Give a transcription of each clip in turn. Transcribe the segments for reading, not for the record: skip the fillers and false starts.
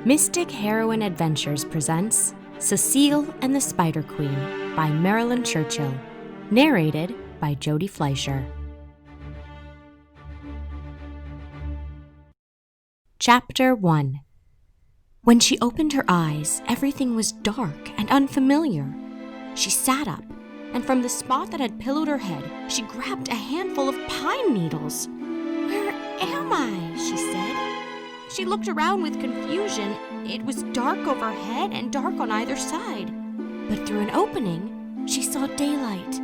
Mystic Heroine Adventures presents Cecile and the Spider Queen by Marilyn Churchill, narrated by Jodi Fleisher. Chapter 1. When she opened her eyes, everything was dark and unfamiliar. She sat up, and from the spot that had pillowed her head, she grabbed a handful of pine needles. "Where am I?" she said. She looked around with confusion. It was dark overhead and dark on either side. But through an opening, she saw daylight.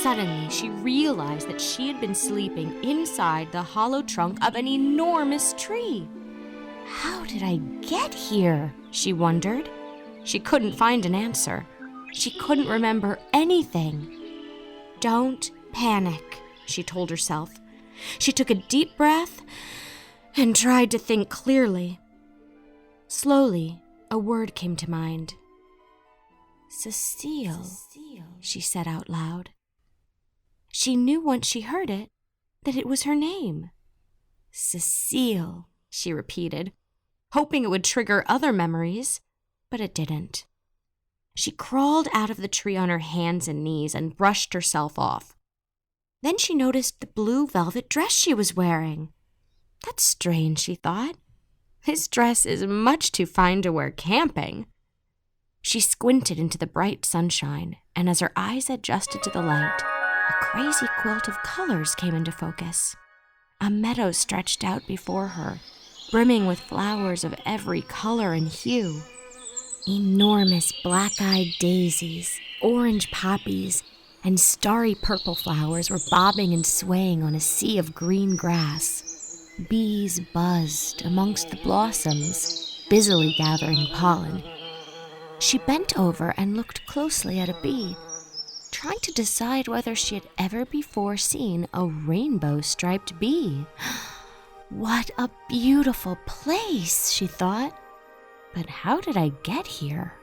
Suddenly, she realized that she had been sleeping inside the hollow trunk of an enormous tree. "How did I get here?" she wondered. She couldn't find an answer. She couldn't remember anything. "Don't panic," she told herself. She took a deep breath and tried to think clearly. Slowly, a word came to mind. "Cecile," she said out loud. She knew once she heard it that it was her name. "Cecile," she repeated, hoping it would trigger other memories, but it didn't. She crawled out of the tree on her hands and knees and brushed herself off. Then she noticed the blue velvet dress she was wearing. "That's strange," she thought. "This dress is much too fine to wear camping." She squinted into the bright sunshine, and as her eyes adjusted to the light, a crazy quilt of colors came into focus. A meadow stretched out before her, brimming with flowers of every color and hue. Enormous black-eyed daisies, orange poppies, and starry purple flowers were bobbing and swaying on a sea of green grass. Bees buzzed amongst the blossoms, busily gathering pollen. She bent over and looked closely at a bee, trying to decide whether she had ever before seen a rainbow-striped bee. "What a beautiful place," she thought. "But how did I get here?"